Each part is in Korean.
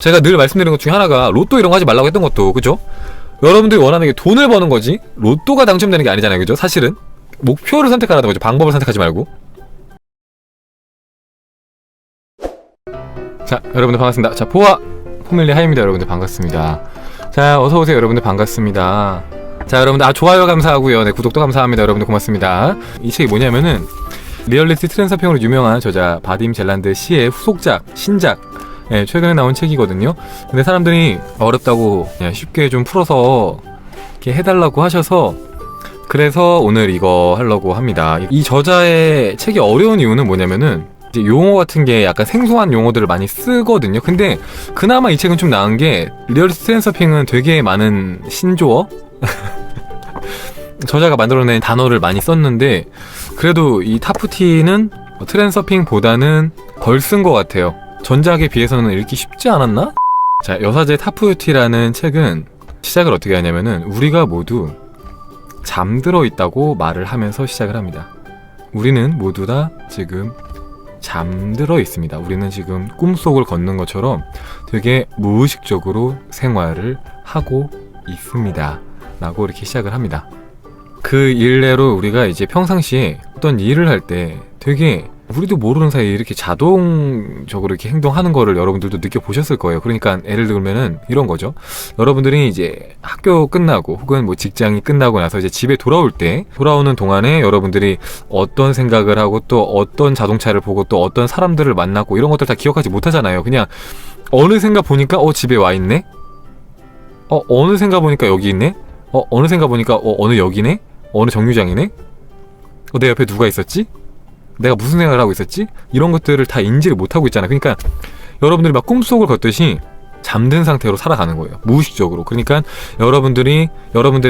제가 늘 말씀드리는 것 중에 하나가 로또 이런 거 하지 말라고 했던 것도, 그죠? 여러분들이 원하는 게 돈을 버는 거지 로또가 당첨되는 게 아니잖아요, 그죠? 사실은 목표를 선택하라는 거죠. 방법을 선택하지 말고. 자, 여러분들 반갑습니다. 자, 포화 포밀리 하이입니다. 여러분들 반갑습니다. 자, 어서오세요. 여러분들 반갑습니다. 자, 여러분들 좋아요 감사하고요. 네, 구독도 감사합니다. 여러분들 고맙습니다. 이 책이 뭐냐면은 리얼리티 트랜스서핑으로 유명한 저자 바딤 젤란드 씨의 후속작, 신작, 네, 최근에 나온 책이거든요. 근데 사람들이 어렵다고 그냥 쉽게 좀 풀어서 이렇게 해달라고 하셔서, 그래서 오늘 이거 하려고 합니다. 이 저자의 책이 어려운 이유는 뭐냐면은 이제 용어 같은 게 약간 생소한 용어들을 많이 쓰거든요. 근데 그나마 이 책은 좀 나은 게, 리얼리티 트랜스서핑은 되게 많은 신조어 저자가 만들어낸 단어를 많이 썼는데, 그래도 이 타프티는 트랜서핑보다는 덜 쓴 것 같아요. 전작에 비해서는 읽기 쉽지 않았나? 자, 여사제 타프티라는 책은 시작을 어떻게 하냐면은 우리가 모두 잠들어 있다고 말을 하면서 시작을 합니다. 우리는 모두 다 지금 잠들어 있습니다. 우리는 지금 꿈속을 걷는 것처럼 되게 무의식적으로 생활을 하고 있습니다. 라고 이렇게 시작을 합니다. 그 일례로 우리가 이제 평상시에 어떤 일을 할 때 되게 우리도 모르는 사이에 이렇게 자동적으로 이렇게 행동하는 거를 여러분들도 느껴보셨을 거예요. 그러니까 예를 들면은 이런 거죠. 여러분들이 이제 학교 끝나고 혹은 뭐 직장이 끝나고 나서 이제 집에 돌아올 때, 돌아오는 동안에 여러분들이 어떤 생각을 하고 또 어떤 자동차를 보고 또 어떤 사람들을 만났고 이런 것들 다 기억하지 못하잖아요. 그냥 어느샌가 보니까 집에 와 있네? 어느샌가 보니까 여기 있네? 어느샌가 보니까 어느 역이네? 어느 정류장이네? 내 옆에 누가 있었지? 내가 무슨 생각을 하고 있었지? 이런 것들을 다 인지를 못하고 있잖아. 그러니까 여러분들이 막 꿈속을 걷듯이 잠든 상태로 살아가는 거예요. 무의식적으로. 그러니까 여러분들의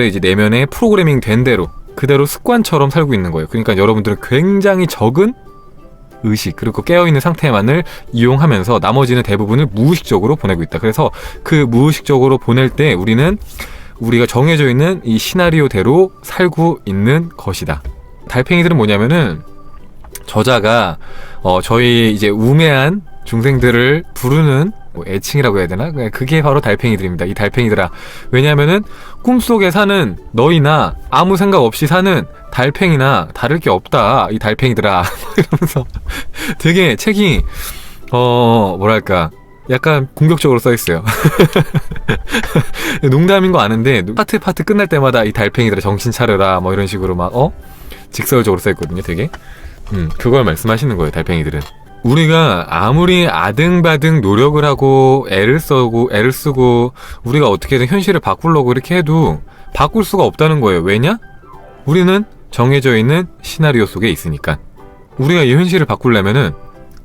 이제 내면에 프로그래밍 된 대로 그대로 습관처럼 살고 있는 거예요. 그러니까 여러분들은 굉장히 적은 의식, 그리고 깨어있는 상태만을 이용하면서 나머지는 대부분을 무의식적으로 보내고 있다. 그래서 그 무의식적으로 보낼 때 우리가 정해져 있는 이 시나리오대로 살고 있는 것이다. 달팽이들은 뭐냐면은 저자가 저희 이제 우매한 중생들을 부르는 애칭이라고 해야 되나? 그게 바로 달팽이들입니다. 이 달팽이들아. 왜냐하면은 꿈속에 사는 너희나 아무 생각 없이 사는 달팽이나 다를 게 없다. 이 달팽이들아. 이러면서 되게 책이 뭐랄까, 약간 공격적으로 써있어요. 농담인 거 아는데 파트 끝날 때마다 이 달팽이들아 정신 차려라 뭐 이런 식으로 막 직설적으로 써있거든요. 되게 그걸 말씀하시는 거예요. 달팽이들은 우리가 아무리 아등바등 노력을 하고 애를 쓰고 우리가 어떻게든 현실을 바꾸려고 이렇게 해도 바꿀 수가 없다는 거예요. 왜냐? 우리는 정해져 있는 시나리오 속에 있으니까. 우리가 이 현실을 바꾸려면은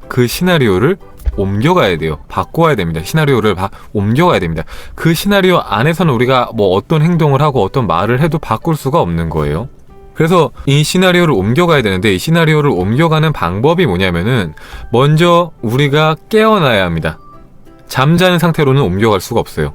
그 시나리오를 옮겨가야 돼요. 바꿔야 됩니다. 시나리오를 옮겨가야 됩니다. 그 시나리오 안에서는 우리가 뭐 어떤 행동을 하고 어떤 말을 해도 바꿀 수가 없는 거예요. 그래서 이 시나리오를 옮겨가야 되는데, 이 시나리오를 옮겨가는 방법이 뭐냐면은 먼저 우리가 깨어나야 합니다. 잠자는 상태로는 옮겨갈 수가 없어요.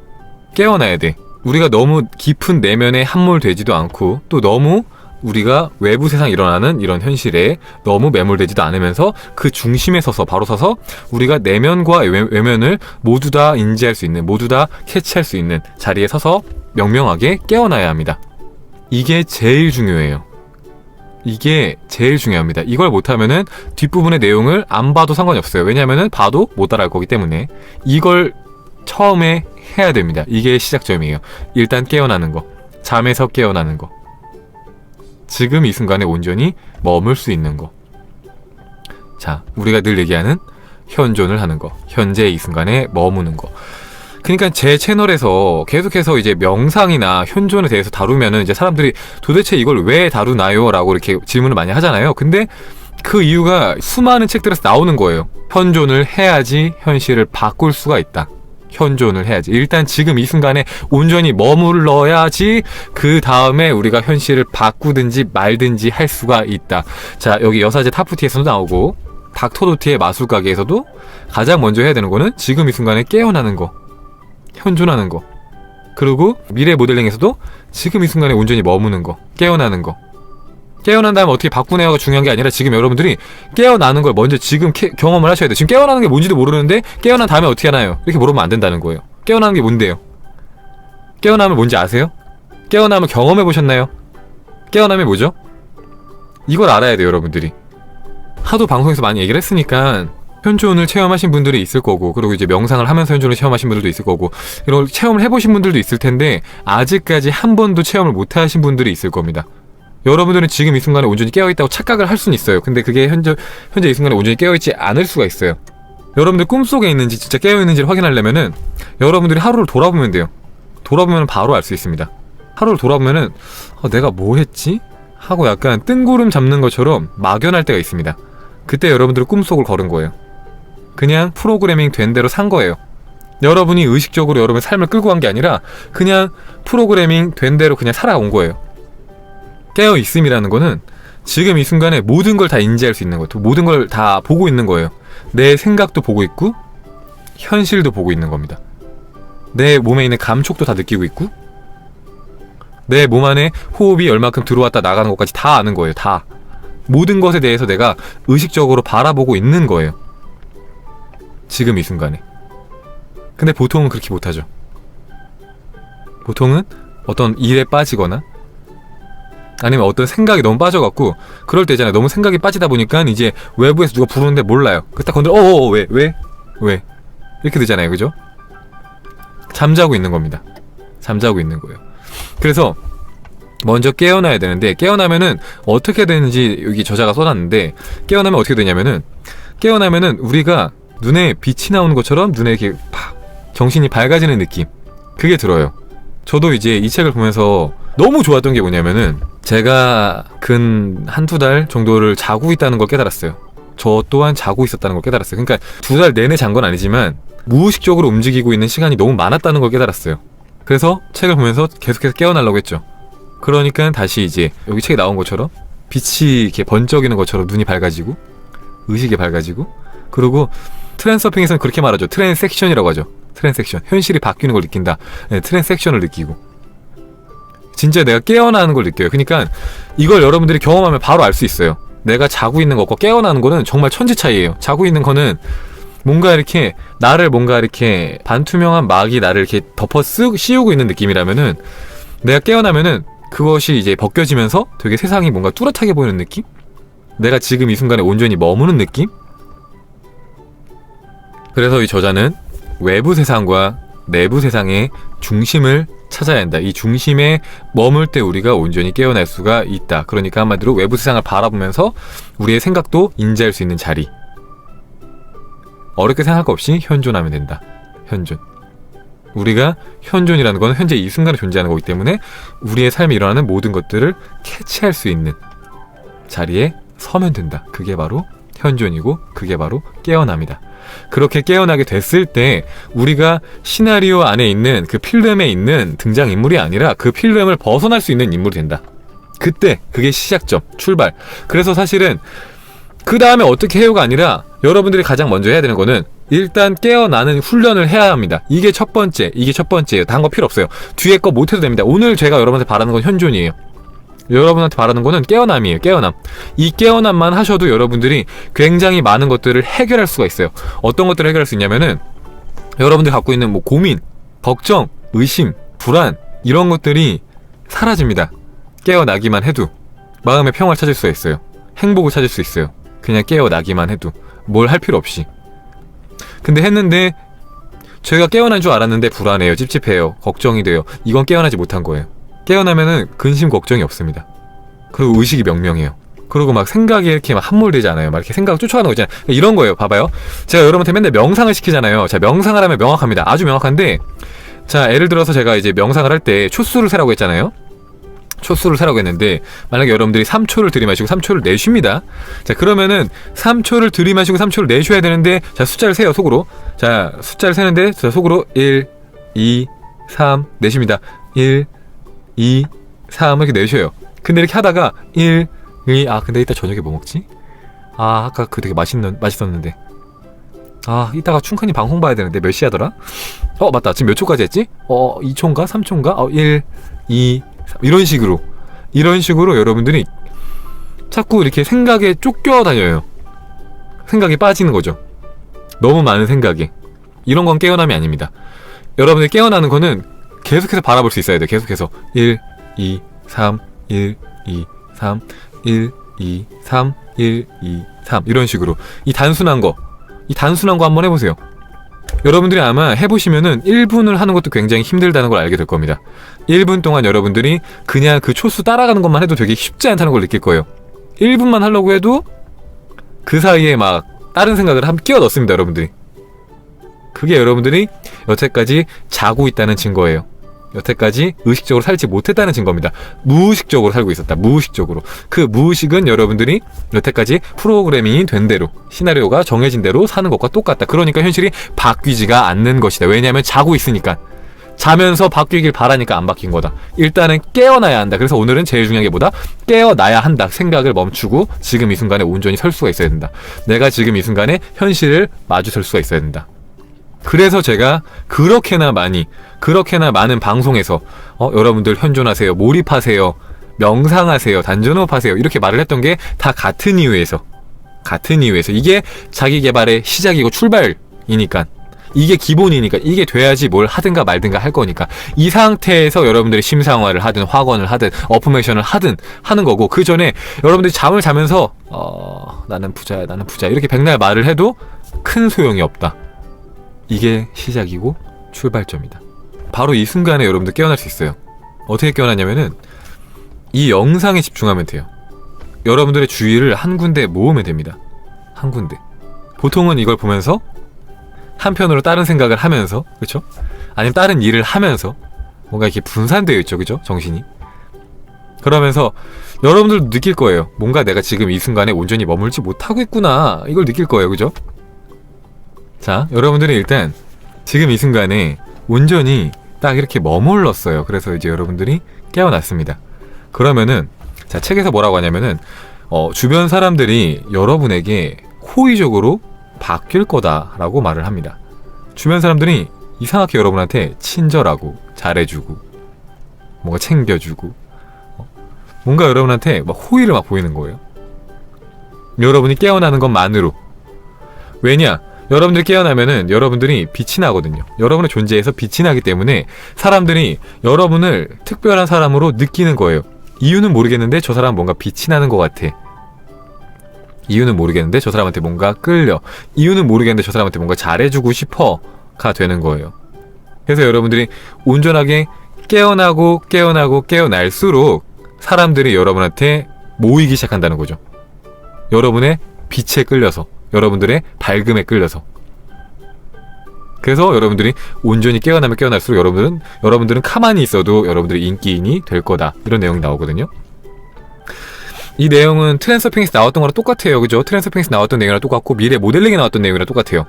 깨어나야 돼. 우리가 너무 깊은 내면에 함몰되지도 않고 또 너무 우리가 외부 세상에 일어나는 이런 현실에 너무 매몰되지도 않으면서 그 중심에 바로 서서 우리가 내면과 외면을 모두 다 인지할 수 있는, 모두 다 캐치할 수 있는 자리에 서서 명명하게 깨어나야 합니다. 이게 제일 중요해요. 이게 제일 중요합니다. 이걸 못하면은 뒷부분의 내용을 안 봐도 상관이 없어요. 왜냐하면은 봐도 못 따라할 거기 때문에 이걸 처음에 해야 됩니다. 이게 시작점이에요. 일단 깨어나는 거, 잠에서 깨어나는 거, 지금 이 순간에 온전히 머물 수 있는 거. 자, 우리가 늘 얘기하는 현존을 하는 거, 현재 이 순간에 머무는 거. 그러니까 제 채널에서 계속해서 이제 명상이나 현존에 대해서 다루면은 이제 사람들이 도대체 이걸 왜 다루나요? 라고 이렇게 질문을 많이 하잖아요. 근데 그 이유가 수많은 책들에서 나오는 거예요. 현존을 해야지 현실을 바꿀 수가 있다. 현존을 해야지. 일단 지금 이 순간에 온전히 머물러야지 그 다음에 우리가 현실을 바꾸든지 말든지 할 수가 있다. 자, 여기 여사제 타프티에서도 나오고 닥터도티의 마술가게에서도 가장 먼저 해야 되는 거는 지금 이 순간에 깨어나는 거, 현존하는 거. 그리고 미래 모델링에서도 지금 이 순간에 온전히 머무는 거, 깨어나는 거. 깨어난 다음에 어떻게 바꾸냐가 중요한 게 아니라 지금 여러분들이 깨어나는 걸 먼저 지금 경험을 하셔야 돼요. 지금 깨어나는 게 뭔지도 모르는데 깨어난 다음에 어떻게 하나요? 이렇게 물어보면 안 된다는 거예요. 깨어나는 게 뭔데요? 깨어나면 뭔지 아세요? 깨어나면 경험해 보셨나요? 깨어나면 뭐죠? 이걸 알아야 돼요, 여러분들이. 하도 방송에서 많이 얘기를 했으니까 현존을 체험하신 분들이 있을 거고, 그리고 이제 명상을 하면서 현존을 체험하신 분들도 있을 거고, 이런 체험을 해보신 분들도 있을 텐데 아직까지 한 번도 체험을 못 하신 분들이 있을 겁니다. 여러분들은 지금 이 순간에 온전히 깨어있다고 착각을 할 수는 있어요. 근데 그게 현재 이 순간에 온전히 깨어있지 않을 수가 있어요. 여러분들 꿈속에 있는지 진짜 깨어있는지를 확인하려면은 여러분들이 하루를 돌아보면 돼요. 돌아보면 바로 알 수 있습니다. 하루를 돌아보면은 내가 뭐 했지? 하고 약간 뜬구름 잡는 것처럼 막연할 때가 있습니다. 그때 여러분들은 꿈속을 걸은 거예요. 그냥 프로그래밍 된 대로 산 거예요. 여러분이 의식적으로 여러분의 삶을 끌고 간 게 아니라 그냥 프로그래밍 된 대로 그냥 살아온 거예요. 깨어있음이라는 거는 지금 이 순간에 모든 걸 다 인지할 수 있는 거예요. 모든 걸 다 보고 있는 거예요. 내 생각도 보고 있고 현실도 보고 있는 겁니다. 내 몸에 있는 감촉도 다 느끼고 있고 내 몸 안에 호흡이 얼마큼 들어왔다 나가는 것까지 다 아는 거예요. 다. 모든 것에 대해서 내가 의식적으로 바라보고 있는 거예요. 지금 이 순간에. 근데 보통은 그렇게 못하죠. 보통은 어떤 일에 빠지거나 아니면 어떤 생각이 너무 빠져갖고 그럴 때 있잖아요. 너무 생각이 빠지다 보니까 이제 외부에서 누가 부르는데 몰라요. 그 딱 건드려 왜? 이렇게 되잖아요. 그죠? 잠자고 있는 겁니다. 잠자고 있는 거예요. 그래서 먼저 깨어나야 되는데 깨어나면은 어떻게 되는지 여기 저자가 써놨는데 깨어나면 어떻게 되냐면은 깨어나면은 우리가 눈에 빛이 나오는 것처럼 눈에 이렇게 팍 정신이 밝아지는 느낌 그게 들어요. 저도 이제 이 책을 보면서 너무 좋았던 게 뭐냐면은 제가 근 한두 달 정도를 자고 있다는 걸 깨달았어요. 저 또한 자고 있었다는 걸 깨달았어요. 그러니까 2달 내내 잔 건 아니지만 무의식적으로 움직이고 있는 시간이 너무 많았다는 걸 깨달았어요. 그래서 책을 보면서 계속해서 깨어나려고 했죠. 그러니까 다시 이제 여기 책에 나온 것처럼 빛이 이렇게 번쩍이는 것처럼 눈이 밝아지고 의식이 밝아지고 그리고 트랜서핑에서는 그렇게 말하죠. 트랜섹션이라고 하죠. 트랜섹션. 현실이 바뀌는 걸 느낀다. 네, 트랜섹션을 느끼고 진짜 내가 깨어나는 걸 느껴요. 그러니까 이걸 여러분들이 경험하면 바로 알 수 있어요. 내가 자고 있는 것과 깨어나는 거는 정말 천지 차이예요. 자고 있는 거는 뭔가 이렇게 나를 뭔가 이렇게 반투명한 막이 나를 이렇게 덮어 씌우고 있는 느낌이라면은 내가 깨어나면은 그것이 이제 벗겨지면서 되게 세상이 뭔가 뚜렷하게 보이는 느낌? 내가 지금 이 순간에 온전히 머무는 느낌? 그래서 이 저자는 외부 세상과 내부 세상의 중심을 찾아야 한다. 이 중심에 머물 때 우리가 온전히 깨어날 수가 있다. 그러니까 한마디로 외부 세상을 바라보면서 우리의 생각도 인지할 수 있는 자리. 어렵게 생각할 거 없이 현존하면 된다. 현존. 우리가 현존이라는 건 현재 이 순간에 존재하는 거기 때문에 우리의 삶에 일어나는 모든 것들을 캐치할 수 있는 자리에 서면 된다. 그게 바로 현존이고 그게 바로 깨어남이다. 그렇게 깨어나게 됐을 때 우리가 시나리오 안에 있는 그 필름에 있는 등장인물이 아니라 그 필름을 벗어날 수 있는 인물이 된다. 그때 그게 시작점, 출발. 그래서 사실은 그 다음에 어떻게 해요가 아니라 여러분들이 가장 먼저 해야 되는 거는 일단 깨어나는 훈련을 해야 합니다. 이게 첫 번째예요. 다른 거 필요 없어요. 뒤에 거 못해도 됩니다. 오늘 제가 여러분한테 바라는 건 현존이에요. 여러분한테 바라는 거는 깨어남이에요. 깨어남. 이 깨어남만 하셔도 여러분들이 굉장히 많은 것들을 해결할 수가 있어요. 어떤 것들을 해결할 수 있냐면은 여러분들이 갖고 있는 뭐 고민, 걱정, 의심, 불안 이런 것들이 사라집니다. 깨어나기만 해도 마음의 평화를 찾을 수가 있어요. 행복을 찾을 수 있어요. 그냥 깨어나기만 해도 뭘 할 필요 없이. 근데 했는데 제가 깨어난 줄 알았는데 불안해요. 찝찝해요. 걱정이 돼요. 이건 깨어나지 못한 거예요. 깨어나면은 근심 걱정이 없습니다. 그리고 의식이 명명해요. 그리고 막 생각이 이렇게 막 함몰되지 않아요. 막 이렇게 생각을 쫓아가는 거 있잖아요. 이런 거예요. 봐봐요. 제가 여러분한테 맨날 명상을 시키잖아요. 자, 명상을 하면 명확합니다. 아주 명확한데, 자, 예를 들어서 제가 이제 명상을 할 때 초수를 세라고 했잖아요. 초수를 세라고 했는데 만약에 여러분들이 3초를 들이마시고 3초를 내쉽니다. 자, 그러면은 3초를 들이마시고 3초를 내쉬어야 되는데, 자, 숫자를 세요. 속으로. 자, 숫자를 세는데 자, 속으로 1, 2, 3 내쉽니다. 1, 2, 3 이렇게 내쉬어요. 근데 이렇게 하다가 1, 2, 근데 이따 저녁에 뭐 먹지? 아까 그 되게 맛있었는데. 이따가 충분히 방송 봐야 되는데 몇 시하더라? 맞다. 지금 몇 초까지 했지? 2초인가? 3초인가? 1, 2, 3 이런 식으로 여러분들이 자꾸 이렇게 생각에 쫓겨다녀요. 생각에 빠지는 거죠. 너무 많은 생각에. 이런 건 깨어남이 아닙니다. 여러분들이 깨어나는 거는 계속해서 바라볼 수 있어야 돼요. 계속해서 1, 2, 3, 1, 2, 3, 1, 2, 3, 1, 2, 3 이런 식으로 이 단순한 거 한번 해보세요. 여러분들이 아마 해보시면은 1분을 하는 것도 굉장히 힘들다는 걸 알게 될 겁니다. 1분 동안 여러분들이 그냥 그 초수 따라가는 것만 해도 되게 쉽지 않다는 걸 느낄 거예요. 1분만 하려고 해도 그 사이에 막 다른 생각을 끼워 넣습니다. 여러분들이. 그게 여러분들이 여태까지 자고 있다는 증거예요. 여태까지 의식적으로 살지 못했다는 증거입니다. 무의식적으로 살고 있었다. 무의식적으로. 그 무의식은 여러분들이 여태까지 프로그래밍이 된 대로, 시나리오가 정해진 대로 사는 것과 똑같다. 그러니까 현실이 바뀌지가 않는 것이다. 왜냐하면 자고 있으니까. 자면서 바뀌길 바라니까 안 바뀐 거다. 일단은 깨어나야 한다. 그래서 오늘은 제일 중요한 게 뭐다? 깨어나야 한다. 생각을 멈추고 지금 이 순간에 온전히 설 수가 있어야 된다. 내가 지금 이 순간에 현실을 마주설 수가 있어야 된다. 그래서 제가 그렇게나 많은 방송에서 여러분들 현존하세요, 몰입하세요, 명상하세요, 단전호흡하세요 이렇게 말을 했던 게 다 같은 이유에서 이게 자기 개발의 시작이고 출발이니까, 이게 기본이니까, 이게 돼야지 뭘 하든가 말든가 할 거니까, 이 상태에서 여러분들이 심상화를 하든 확언을 하든 어프메이션을 하든 하는 거고, 그 전에 여러분들이 잠을 자면서 나는 부자야 이렇게 백날 말을 해도 큰 소용이 없다. 이게 시작이고 출발점이다. 바로 이 순간에 여러분들 깨어날 수 있어요. 어떻게 깨어나냐면은 이 영상에 집중하면 돼요. 여러분들의 주의를 한 군데 모으면 됩니다. 한 군데. 보통은 이걸 보면서 한편으로 다른 생각을 하면서, 그렇죠? 아니면 다른 일을 하면서 뭔가 이렇게 분산되어 있죠, 그죠? 정신이. 그러면서 여러분들도 느낄 거예요. 뭔가 내가 지금 이 순간에 온전히 머물지 못하고 있구나. 이걸 느낄 거예요, 그죠? 자, 여러분들이 일단 지금 이 순간에 온전히 딱 이렇게 머물렀어요. 그래서 이제 여러분들이 깨어났습니다. 그러면은 자, 책에서 뭐라고 하냐면은 주변 사람들이 여러분에게 호의적으로 바뀔 거다라고 말을 합니다. 주변 사람들이 이상하게 여러분한테 친절하고 잘해주고 뭔가 챙겨주고 뭔가 여러분한테 막 호의를 막 보이는 거예요. 여러분이 깨어나는 것만으로. 왜냐? 여러분들이 깨어나면은 여러분들이 빛이 나거든요. 여러분의 존재에서 빛이 나기 때문에 사람들이 여러분을 특별한 사람으로 느끼는 거예요. 이유는 모르겠는데 저 사람은 뭔가 빛이 나는 것 같아. 이유는 모르겠는데 저 사람한테 뭔가 끌려. 이유는 모르겠는데 저 사람한테 뭔가 잘해주고 싶어가 되는 거예요. 그래서 여러분들이 온전하게 깨어날수록 사람들이 여러분한테 모이기 시작한다는 거죠. 여러분의 빛에 끌려서, 여러분들의 밝음에 끌려서. 그래서 여러분들이 온전히 깨어나면 깨어날수록 여러분들은 가만히 있어도 여러분들이 인기인이 될 거다. 이런 내용이 나오거든요. 이 내용은 트랜스서핑에서 나왔던 거랑 똑같아요. 그죠? 트랜스서핑에서 나왔던 내용이랑 똑같고 미래 모델링에 나왔던 내용이랑 똑같아요.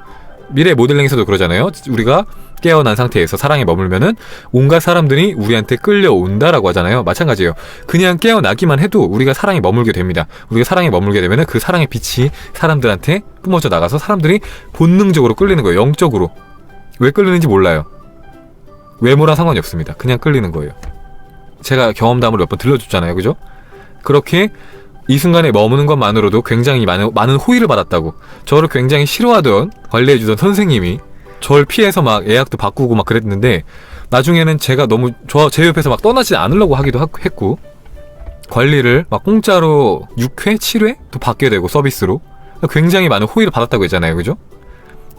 미래 모델링에서도 그러잖아요. 우리가 깨어난 상태에서 사랑에 머물면은 온갖 사람들이 우리한테 끌려온다라고 하잖아요. 마찬가지예요. 그냥 깨어나기만 해도 우리가 사랑에 머물게 됩니다. 우리가 사랑에 머물게 되면은 그 사랑의 빛이 사람들한테 뿜어져 나가서 사람들이 본능적으로 끌리는 거예요. 영적으로. 왜 끌리는지 몰라요. 외모랑 상관이 없습니다. 그냥 끌리는 거예요. 제가 경험담을 몇 번 들려줬잖아요. 그죠? 그렇게 이 순간에 머무는 것만으로도 굉장히 많은 호의를 받았다고. 저를 굉장히 싫어하던 관리해주던 선생님이 저를 피해서 막 예약도 바꾸고 막 그랬는데 나중에는 제가 너무 제 옆에서 막 떠나지 않으려고 하기도 했고, 관리를 막 공짜로 6회, 7회 또 받게 되고 서비스로 굉장히 많은 호의를 받았다고 했잖아요. 그죠?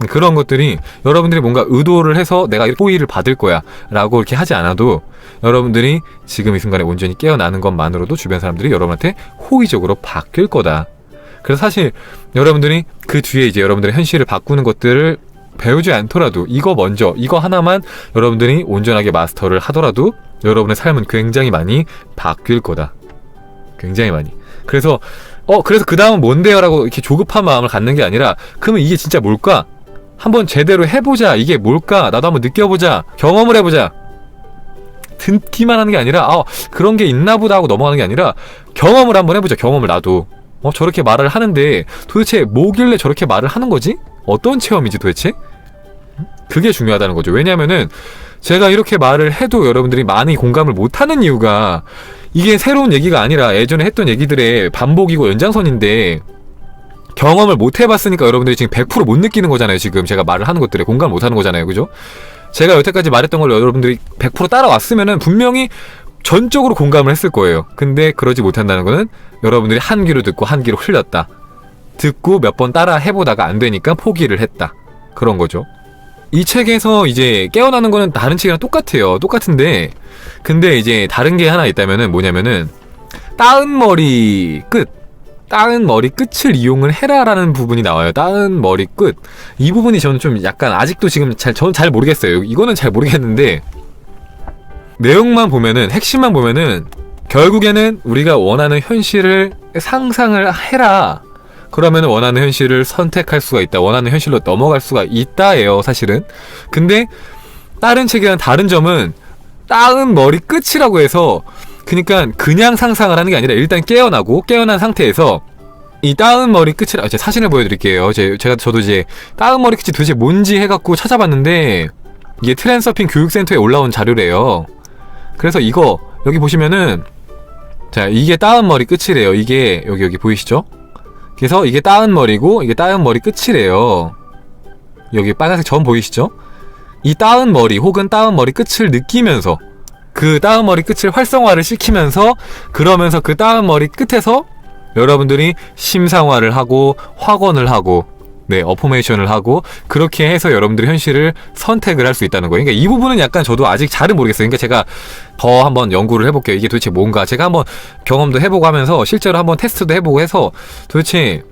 그런 것들이 여러분들이 뭔가 의도를 해서 내가 호의를 받을 거야 라고 이렇게 하지 않아도 여러분들이 지금 이 순간에 온전히 깨어나는 것만으로도 주변 사람들이 여러분한테 호의적으로 바뀔 거다. 그래서 사실 여러분들이 그 뒤에 이제 여러분들의 현실을 바꾸는 것들을 배우지 않더라도 이거 하나만 여러분들이 온전하게 마스터를 하더라도 여러분의 삶은 굉장히 많이 바뀔 거다. 굉장히 많이. 그래서 그 다음은 뭔데요? 라고 이렇게 조급한 마음을 갖는 게 아니라, 그러면 이게 진짜 뭘까? 한번 제대로 해보자. 이게 뭘까? 나도 한번 느껴보자. 경험을 해보자. 듣기만 하는 게 아니라 그런 게 있나 보다 하고 넘어가는 게 아니라 경험을 한번 해보자. 경험을 나도 저렇게 말을 하는데 도대체 뭐길래 저렇게 말을 하는 거지? 어떤 체험이지 도대체? 그게 중요하다는 거죠. 왜냐면은 제가 이렇게 말을 해도 여러분들이 많이 공감을 못하는 이유가 이게 새로운 얘기가 아니라 예전에 했던 얘기들의 반복이고 연장선인데 경험을 못 해봤으니까 여러분들이 지금 100% 못 느끼는 거잖아요. 지금 제가 말을 하는 것들에 공감을 못 하는 거잖아요. 그죠? 제가 여태까지 말했던 걸 여러분들이 100% 따라왔으면은 분명히 전적으로 공감을 했을 거예요. 근데 그러지 못한다는 거는 여러분들이 한 귀로 듣고 한 귀로 흘렸다. 듣고 몇 번 따라 해보다가 안 되니까 포기를 했다. 그런 거죠. 이 책에서 이제 깨어나는 거는 다른 책이랑 똑같아요. 똑같은데 근데 이제 다른 게 하나 있다면은 뭐냐면은 따은 머리 끝을 이용을 해라라는 부분이 나와요. 따은 머리 끝. 이 부분이 저는 좀 약간 아직도 지금 저는 잘 모르겠어요. 이거는 잘 모르겠는데 내용만 보면은 핵심만 보면은 결국에는 우리가 원하는 현실을 상상을 해라. 그러면 원하는 현실을 선택할 수가 있다. 원하는 현실로 넘어갈 수가 있다예요. 사실은. 근데 다른 책이랑 다른 점은 따은 머리 끝이라고 해서 그러니까 그냥 상상을 하는 게 아니라 일단 깨어난 상태에서 이 따은 머리 끝이라 제가 사진을 보여드릴게요. 저도 이제 따은 머리 끝이 도대체 뭔지 해갖고 찾아봤는데 이게 트랜서핑 교육센터에 올라온 자료래요. 그래서 이거 여기 보시면은 자 이게 따은 머리 끝이래요. 이게 여기 보이시죠? 그래서 이게 따은 머리고 이게 따은 머리 끝이래요. 여기 빨간색 점 보이시죠? 이 따은 머리 혹은 따은 머리 끝을 느끼면서 그 따은 머리 끝을 활성화를 시키면서 그러면서 그 따은 머리 끝에서 여러분들이 심상화를 하고 확언을 하고 어포메이션을 하고 그렇게 해서 여러분들이 현실을 선택을 할 수 있다는 거예요. 그러니까 이 부분은 약간 저도 아직 잘은 모르겠어요. 그러니까 제가 더 한번 연구를 해볼게요. 이게 도대체 뭔가 제가 한번 경험도 해보고 하면서 실제로 한번 테스트도 해보고 해서 도대체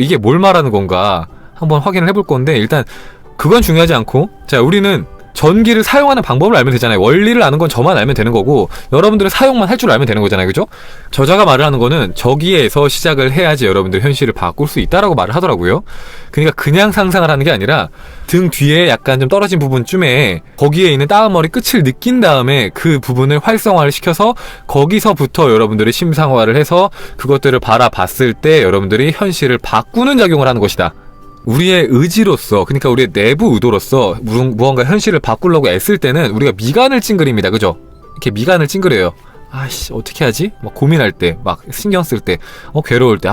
이게 뭘 말하는 건가 한번 확인을 해볼 건데 일단 그건 중요하지 않고 자 우리는 전기를 사용하는 방법을 알면 되잖아요. 원리를 아는 건 저만 알면 되는 거고 여러분들은 사용만 할 줄 알면 되는 거잖아요. 그죠? 저자가 말을 하는 거는 저기에서 시작을 해야지 여러분들 현실을 바꿀 수 있다라고 말을 하더라고요. 그러니까 그냥 상상을 하는 게 아니라 등 뒤에 약간 좀 떨어진 부분쯤에 거기에 있는 따은 머리 끝을 느낀 다음에 그 부분을 활성화를 시켜서 거기서부터 여러분들이 심상화를 해서 그것들을 바라봤을 때 여러분들이 현실을 바꾸는 작용을 하는 것이다. 우리의 의지로서 그러니까 우리의 내부 의도로서 무언가 현실을 바꾸려고 애쓸 때는 우리가 미간을 찡그립니다. 그죠? 이렇게 미간을 찡그려요. 아씨 어떻게 하지? 막 고민할 때 막 신경 쓸 때 괴로울 때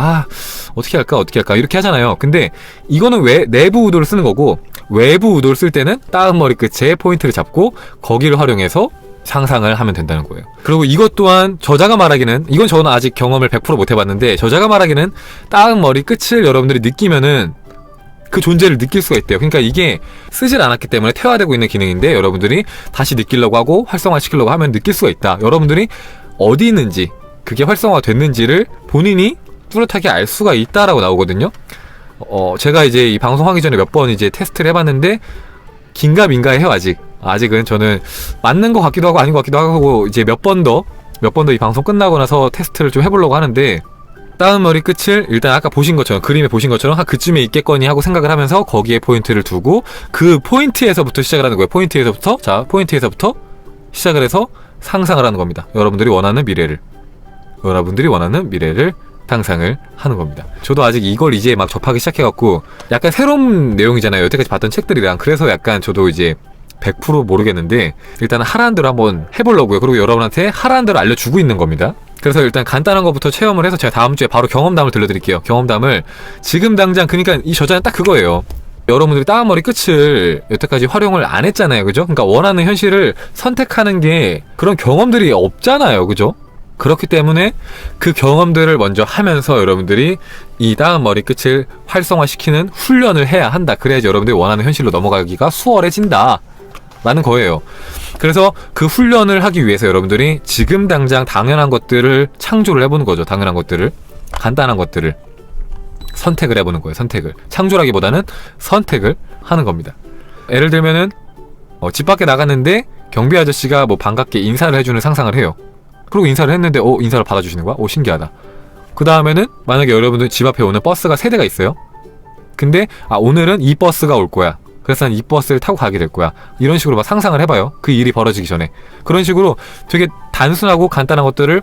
어떻게 할까 이렇게 하잖아요. 근데 이거는 왜 내부 의도를 쓰는 거고 외부 의도를 쓸 때는 따은 머리 끝에 포인트를 잡고 거기를 활용해서 상상을 하면 된다는 거예요. 그리고 이것 또한 저자가 말하기는 이건 저는 아직 경험을 100% 못 해봤는데 저자가 말하기는 따은 머리 끝을 여러분들이 느끼면은 그 존재를 느낄 수가 있대요. 그러니까 이게 쓰질 않았기 때문에 퇴화되고 있는 기능인데 여러분들이 다시 느끼려고 하고 활성화시키려고 하면 느낄 수가 있다. 여러분들이 어디 있는지 그게 활성화 됐는지를 본인이 뚜렷하게 알 수가 있다라고 나오거든요. 제가 이제 이 방송하기 전에 몇 번 이제 테스트를 해봤는데 긴가민가해요. 아직은 저는 맞는 것 같기도 하고 아닌 것 같기도 하고 이제 몇 번 더 이 방송 끝나고 나서 테스트를 좀 해보려고 하는데 따은 머리 끝을 일단 아까 보신 것처럼 그림에 보신 것처럼 그쯤에 있겠거니 하고 생각을 하면서 거기에 포인트를 두고 그 포인트에서부터 시작을 하는 거예요. 포인트에서부터 시작을 해서 상상을 하는 겁니다. 여러분들이 원하는 미래를 상상을 하는 겁니다. 저도 아직 이걸 이제 막 접하기 시작해갖고 약간 새로운 내용이잖아요. 여태까지 봤던 책들이랑. 그래서 약간 저도 이제 100% 모르겠는데 일단은 하라는 대로 한번 해보려고요. 그리고 여러분한테 하라는 대로 알려주고 있는 겁니다. 그래서 일단 간단한 것부터 체험을 해서 제가 다음 주에 바로 경험담을 들려드릴게요. 경험담을 지금 당장 그러니까 이 저자는 딱 그거예요. 여러분들이 따은 머리 끝을 여태까지 활용을 안 했잖아요. 그죠? 그러니까 원하는 현실을 선택하는 게 그런 경험들이 없잖아요. 그죠? 그렇기 때문에 그 경험들을 먼저 하면서 여러분들이 이 따은 머리 끝을 활성화시키는 훈련을 해야 한다. 그래야지 여러분들이 원하는 현실로 넘어가기가 수월해진다 라는 거예요. 그래서 그 훈련을 하기 위해서 여러분들이 지금 당장 당연한 것들을 창조를 해보는 거죠. 당연한 것들을, 간단한 것들을 선택을 해보는 거예요. 창조라기보다는 선택을 하는 겁니다. 예를 들면은 집 밖에 나갔는데 경비 아저씨가 뭐 반갑게 인사를 해주는 상상을 해요. 그리고 인사를 했는데 인사를 받아주시는 거야? 신기하다. 그 다음에는 만약에 여러분들 집 앞에 오는 버스가 3대가 있어요. 근데 오늘은 이 버스가 올 거야. 그래서 난 이 버스를 타고 가게 될 거야. 이런 식으로 막 상상을 해봐요. 그 일이 벌어지기 전에. 그런 식으로 되게 단순하고 간단한 것들을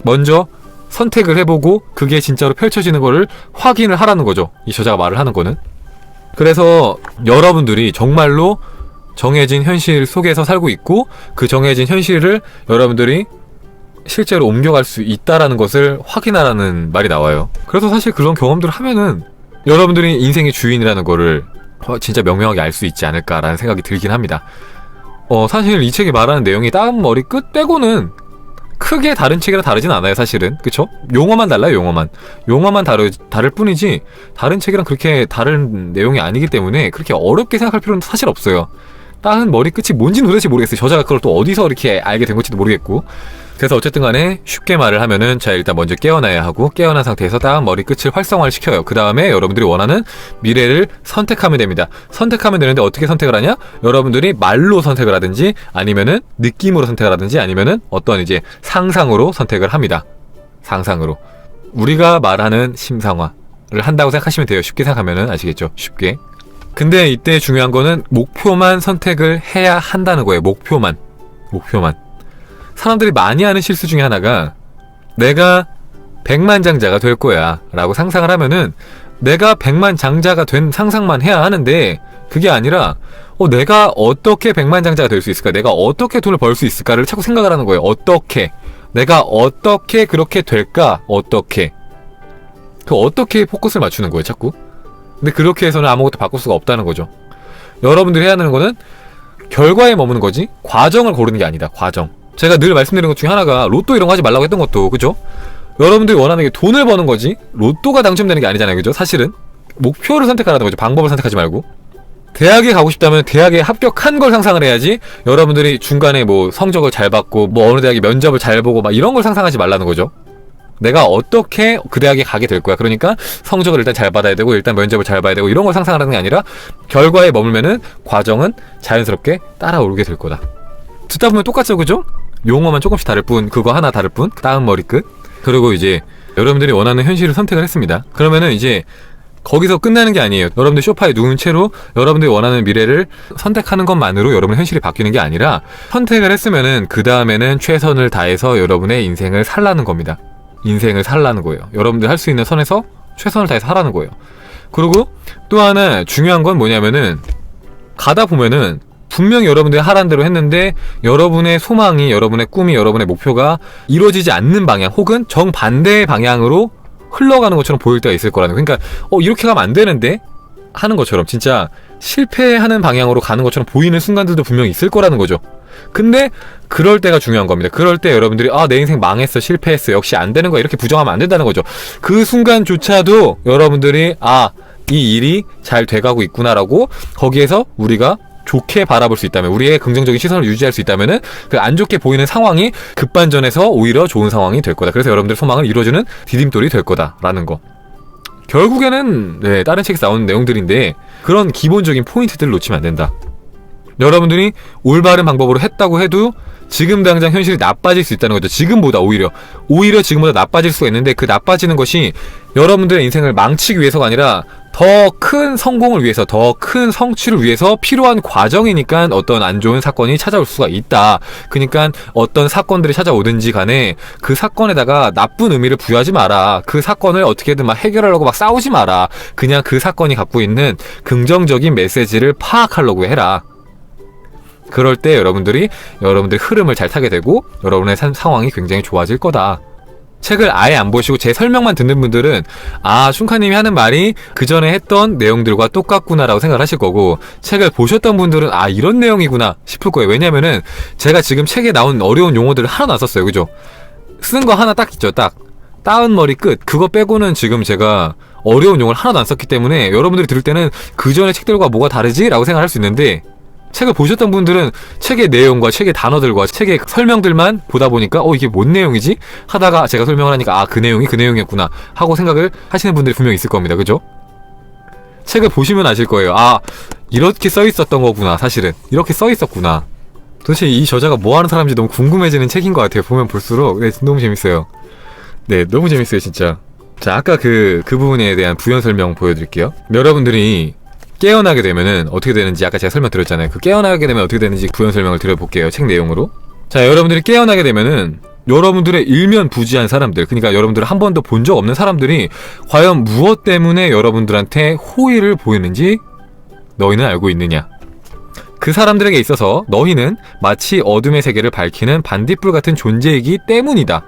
먼저 선택을 해보고 그게 진짜로 펼쳐지는 거를 확인을 하라는 거죠. 이 저자가 말을 하는 거는. 그래서 여러분들이 정말로 정해진 현실 속에서 살고 있고 그 정해진 현실을 여러분들이 실제로 옮겨갈 수 있다라는 것을 확인하라는 말이 나와요. 그래서 사실 그런 경험들을 하면은 여러분들이 인생의 주인이라는 거를 진짜 명명하게 알 수 있지 않을까라는 생각이 들긴 합니다. 사실 이 책이 말하는 내용이 다음 머리 끝 빼고는 크게 다른 책이랑 다르진 않아요, 사실은. 그쵸? 용어만 달라요, 용어만 다를 뿐이지 다른 책이랑 그렇게 다른 내용이 아니기 때문에 그렇게 어렵게 생각할 필요는 사실 없어요. 다른 머리 끝이 뭔지는 도대체 모르겠어요. 저자가 그걸 또 어디서 이렇게 알게 된 건지도 모르겠고. 그래서 어쨌든 간에 쉽게 말을 하면은, 자, 일단 먼저 깨어나야 하고, 깨어난 상태에서 다음 머리 끝을 활성화를 시켜요. 그 다음에 여러분들이 원하는 미래를 선택하면 됩니다. 선택하면 되는데 어떻게 선택을 하냐? 여러분들이 말로 선택을 하든지, 아니면은 느낌으로 선택을 하든지, 아니면은 어떤 이제 상상으로 선택을 합니다. 상상으로. 우리가 말하는 심상화를 한다고 생각하시면 돼요. 쉽게 생각하면은. 아시겠죠? 쉽게. 근데 이때 중요한 거는 목표만 선택을 해야 한다는 거예요. 목표만. 사람들이 많이 하는 실수 중에 하나가, 내가 백만장자가 될 거야 라고 상상을 하면은 내가 백만장자가 된 상상만 해야 하는데, 그게 아니라 내가 어떻게 백만장자가 될 수 있을까, 내가 어떻게 돈을 벌 수 있을까를 자꾸 생각을 하는 거예요. 내가 어떻게 그렇게 될까, 어떻게 포커스를 맞추는 거예요, 자꾸. 근데 그렇게 해서는 아무것도 바꿀 수가 없다는 거죠. 여러분들이 해야 하는 거는 결과에 머무는 거지, 과정을 고르는 게 아니다. 과정. 제가 늘 말씀드리는 것 중에 하나가, 로또 이런 거 하지 말라고 했던 것도, 그죠? 여러분들이 원하는 게 돈을 버는 거지 로또가 당첨되는 게 아니잖아요, 그죠? 사실은 목표를 선택하라는 거죠. 방법을 선택하지 말고. 대학에 가고 싶다면 대학에 합격한 걸 상상을 해야지, 여러분들이 중간에 뭐 성적을 잘 받고 뭐 어느 대학에 면접을 잘 보고 막 이런 걸 상상하지 말라는 거죠. 내가 어떻게 그 대학에 가게 될 거야. 그러니까 성적을 일단 잘 받아야 되고, 일단 면접을 잘 봐야 되고, 이런 걸 상상하는 게 아니라 결과에 머물면은 과정은 자연스럽게 따라오게 될 거다. 듣다 보면 똑같죠, 그죠? 용어만 조금씩 다를 뿐, 그거 하나 다를 뿐. 다음 머리 끝. 그리고 이제 여러분들이 원하는 현실을 선택을 했습니다. 그러면은 이제 거기서 끝나는 게 아니에요. 여러분들 소파에 누운 채로 여러분들이 원하는 미래를 선택하는 것만으로 여러분의 현실이 바뀌는 게 아니라, 선택을 했으면은 그 다음에는 최선을 다해서 여러분의 인생을 살라는 겁니다. 인생을 살라는 거예요. 여러분들 할 수 있는 선에서 최선을 다해서 하라는 거예요. 그리고 또 하나 중요한 건 뭐냐면은, 가다 보면은 분명히 여러분들이 하라는 대로 했는데 여러분의 소망이, 여러분의 꿈이, 여러분의 목표가 이루어지지 않는 방향, 혹은 정반대의 방향으로 흘러가는 것처럼 보일 때가 있을 거라는 거예요. 그러니까 이렇게 가면 안 되는데 하는 것처럼, 진짜 실패하는 방향으로 가는 것처럼 보이는 순간들도 분명히 있을 거라는 거죠. 근데 그럴 때가 중요한 겁니다. 그럴 때 여러분들이 내 인생 망했어, 실패했어, 역시 안 되는 거야, 이렇게 부정하면 안 된다는 거죠. 그 순간조차도 여러분들이 이 일이 잘 돼가고 있구나라고, 거기에서 우리가 좋게 바라볼 수 있다면, 우리의 긍정적인 시선을 유지할 수 있다면은 그 안 좋게 보이는 상황이 급반전해서 오히려 좋은 상황이 될 거다. 그래서 여러분들의 소망을 이루어주는 디딤돌이 될 거다라는 거. 결국에는 다른 책에서 나오는 내용들인데, 그런 기본적인 포인트들을 놓치면 안 된다. 여러분들이 올바른 방법으로 했다고 해도 지금 당장 현실이 나빠질 수 있다는 거죠. 지금보다 오히려 지금보다 나빠질 수가 있는데, 그 나빠지는 것이 여러분들의 인생을 망치기 위해서가 아니라 더 큰 성공을 위해서, 더 큰 성취를 위해서 필요한 과정이니까 어떤 안 좋은 사건이 찾아올 수가 있다. 그러니까 어떤 사건들이 찾아오든지 간에 그 사건에다가 나쁜 의미를 부여하지 마라. 그 사건을 어떻게든 막 해결하려고 막 싸우지 마라. 그냥 그 사건이 갖고 있는 긍정적인 메시지를 파악하려고 해라. 그럴 때 여러분들의 흐름을 잘 타게 되고 여러분의 상황이 굉장히 좋아질 거다. 책을 아예 안 보시고 제 설명만 듣는 분들은 슌카님이 하는 말이 그 전에 했던 내용들과 똑같구나 라고 생각을 하실 거고, 책을 보셨던 분들은 이런 내용이구나 싶을 거예요. 왜냐면은 제가 지금 책에 나온 어려운 용어들을 하나도 안 썼어요. 그죠? 쓴 거 하나 딱 있죠. 딱 다운 머리 끝. 그거 빼고는 지금 제가 어려운 용어를 하나도 안 썼기 때문에 여러분들이 들을 때는 그 전에 책들과 뭐가 다르지? 라고 생각할 수 있는데, 책을 보셨던 분들은 책의 내용과 책의 단어들과 책의 설명들만 보다 보니까 이게 뭔 내용이지? 하다가 제가 설명을 하니까 그 내용이 그 내용이었구나 하고 생각을 하시는 분들이 분명히 있을 겁니다. 그죠? 책을 보시면 아실 거예요. 이렇게 써 있었던 거구나. 사실은 이렇게 써 있었구나. 도대체 이 저자가 뭐 하는 사람인지 너무 궁금해지는 책인 것 같아요. 보면 볼수록. 너무 재밌어요. 너무 재밌어요, 진짜. 자, 아까 그 부분에 대한 부연 설명 보여드릴게요. 여러분들이 깨어나게 되면은 어떻게 되는지 아까 제가 설명드렸잖아요. 그 깨어나게 되면 어떻게 되는지 부연 설명을 드려볼게요. 책 내용으로. 자, 여러분들이 깨어나게 되면은 여러분들의 일면부지한 사람들, 그러니까 여러분들을 한 번도 본 적 없는 사람들이 과연 무엇 때문에 여러분들한테 호의를 보이는지 너희는 알고 있느냐? 그 사람들에게 있어서 너희는 마치 어둠의 세계를 밝히는 반딧불 같은 존재이기 때문이다.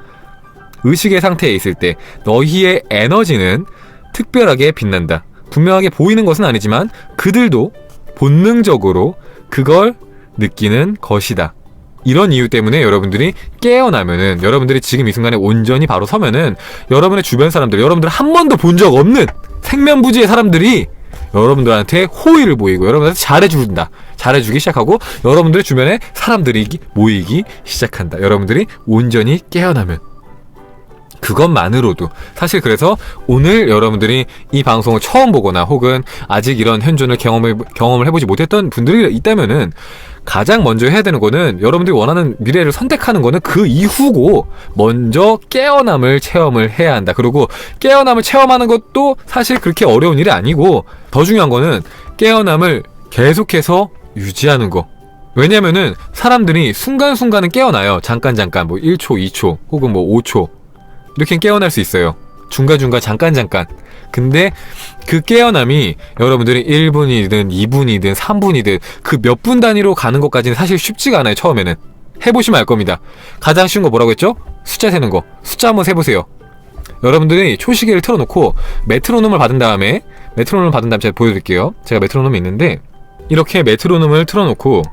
의식의 상태에 있을 때 너희의 에너지는 특별하게 빛난다. 분명하게 보이는 것은 아니지만 그들도 본능적으로 그걸 느끼는 것이다. 이런 이유 때문에 여러분들이 깨어나면은, 여러분들이 지금 이 순간에 온전히 바로 서면은 여러분의 주변 사람들, 여러분들 한 번도 본 적 없는 생면부지의 사람들이 여러분들한테 호의를 보이고 여러분들한테 잘해준다. 잘해주기 시작하고 여러분들의 주변에 사람들이 모이기 시작한다. 여러분들이 온전히 깨어나면. 그것만으로도 사실, 그래서 오늘 여러분들이 이 방송을 처음 보거나 혹은 아직 이런 현존을 경험을 해보지 못했던 분들이 있다면은 가장 먼저 해야 되는 거는, 여러분들이 원하는 미래를 선택하는 거는 그 이후고, 먼저 깨어남을 체험을 해야 한다. 그리고 깨어남을 체험하는 것도 사실 그렇게 어려운 일이 아니고, 더 중요한 거는 깨어남을 계속해서 유지하는 거. 왜냐면은 사람들이 순간순간은 깨어나요. 잠깐 뭐 1초, 2초 혹은 뭐 5초 이렇게 깨어날 수 있어요. 중간중간 잠깐. 근데 그 깨어남이 여러분들이 1분이든 2분이든 3분이든 그 몇 분 단위로 가는 것까지는 사실 쉽지가 않아요. 처음에는. 해보시면 알 겁니다. 가장 쉬운 거 뭐라고 했죠? 숫자 세는 거. 숫자 한번 세보세요. 여러분들이 초시계를 틀어놓고 메트로놈을 받은 다음에 제가 보여드릴게요. 제가 메트로놈이 있는데, 이렇게 메트로놈을 틀어놓고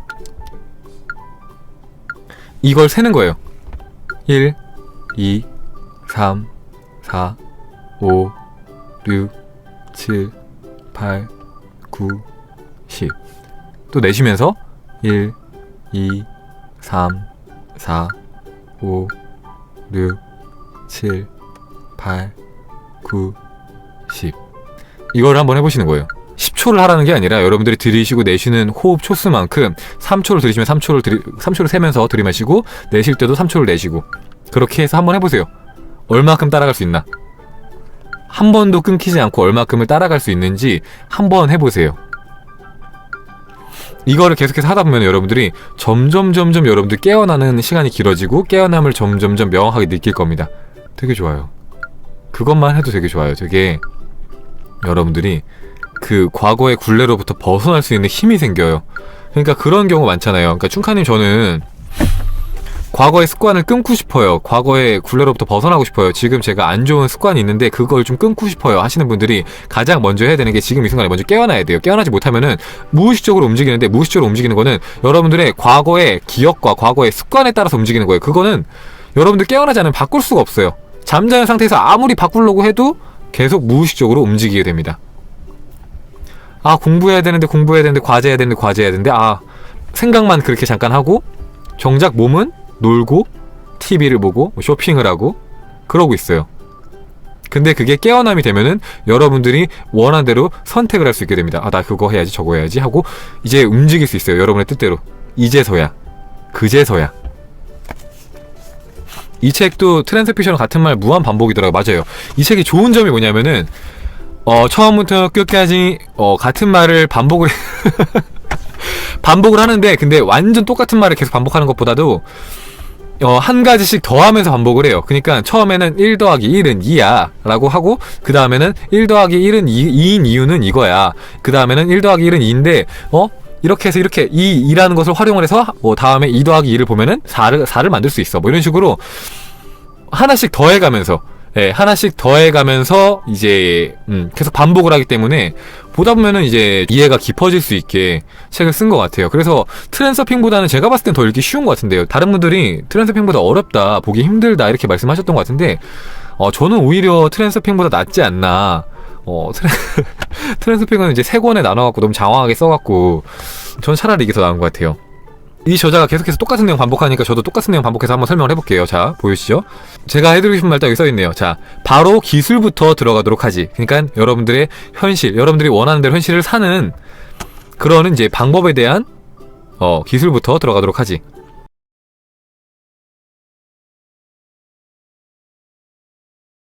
이걸 세는 거예요. 1, 2, 3, 4, 5, 6, 7, 8, 9, 10. 또 내쉬면서 1, 2, 3, 4, 5, 6, 7, 8, 9, 10. 이걸 한번 해보시는 거예요. 10초를 하라는 게 아니라 여러분들이 들이쉬고 내쉬는 호흡 초수만큼 3초를 들이쉬면 3초를 세면서 들이마시고, 내쉴 때도 3초를 내쉬고, 그렇게 해서 한번 해보세요. 얼마큼 따라갈 수 있나? 한 번도 끊기지 않고 얼마큼을 따라갈 수 있는지 한번 해보세요. 이거를 계속해서 하다 보면 여러분들이 점점 여러분들 깨어나는 시간이 길어지고 깨어남을 점점 명확하게 느낄 겁니다. 되게 좋아요. 그것만 해도 되게 좋아요. 되게 여러분들이 그 과거의 굴레로부터 벗어날 수 있는 힘이 생겨요. 그러니까 그런 경우 많잖아요. 그러니까 춘카님, 저는 과거의 습관을 끊고 싶어요. 과거의 굴레로부터 벗어나고 싶어요. 지금 제가 안 좋은 습관이 있는데 그걸 좀 끊고 싶어요 하시는 분들이 가장 먼저 해야 되는 게 지금 이 순간에 먼저 깨어나야 돼요. 깨어나지 못하면은 무의식적으로 움직이는데, 무의식적으로 움직이는 거는 여러분들의 과거의 기억과 과거의 습관에 따라서 움직이는 거예요. 그거는 여러분들 깨어나지 않으면 바꿀 수가 없어요. 잠자는 상태에서 아무리 바꾸려고 해도 계속 무의식적으로 움직이게 됩니다. 아, 공부해야 되는데 과제해야 되는데 아, 생각만 그렇게 잠깐 하고 정작 몸은 놀고 TV를 보고 쇼핑을 하고 그러고 있어요. 근데 그게 깨어남이 되면은 여러분들이 원하는 대로 선택을 할 수 있게 됩니다. 아, 나 그거 해야지 저거 해야지 하고 이제 움직일 수 있어요. 여러분의 뜻대로. 이제서야, 그제서야. 이 책도 트랜스피션과 같은 말 무한 반복이더라고요. 맞아요. 이 책이 좋은 점이 뭐냐면은 처음부터 끝까지 같은 말을 반복을 하는데, 근데 완전 똑같은 말을 계속 반복하는 것보다도 한 가지씩 더하면서 반복을 해요. 그러니까 처음에는 1 더하기 1은 2야 라고 하고, 그 다음에는 1 더하기 1은 2인 이유는 이거야. 그 다음에는 1 더하기 1은 2인데 이렇게 해서 이렇게 2라는 것을 활용을 해서 다음에 2 더하기 2를 보면은 4를 만들 수 있어. 이런 식으로 하나씩 더해가면서, 하나씩 더해가면서 이제 계속 반복을 하기 때문에 보다 보면은 이제 이해가 깊어질 수 있게 책을 쓴 것 같아요. 그래서 트랜서핑보다는 제가 봤을 땐 더 읽기 쉬운 것 같은데요. 다른 분들이 트랜서핑보다 어렵다, 보기 힘들다 이렇게 말씀하셨던 것 같은데 저는 오히려 트랜서핑보다 낫지 않나. 트랜서핑은 이제 3권에 나눠갖고 너무 장황하게 써갖고 전 차라리 이게 더 나은 것 같아요. 이 저자가 계속해서 똑같은 내용 반복하니까 저도 똑같은 내용 반복해서 한번 설명을 해볼게요. 자, 보이시죠? 제가 해드리고 싶은 말 딱 여기 써있네요. 자, 바로 기술부터 들어가도록 하지. 그러니까 여러분들의 현실, 여러분들이 원하는 대로 현실을 사는 그런 이제 방법에 대한 기술부터 들어가도록 하지.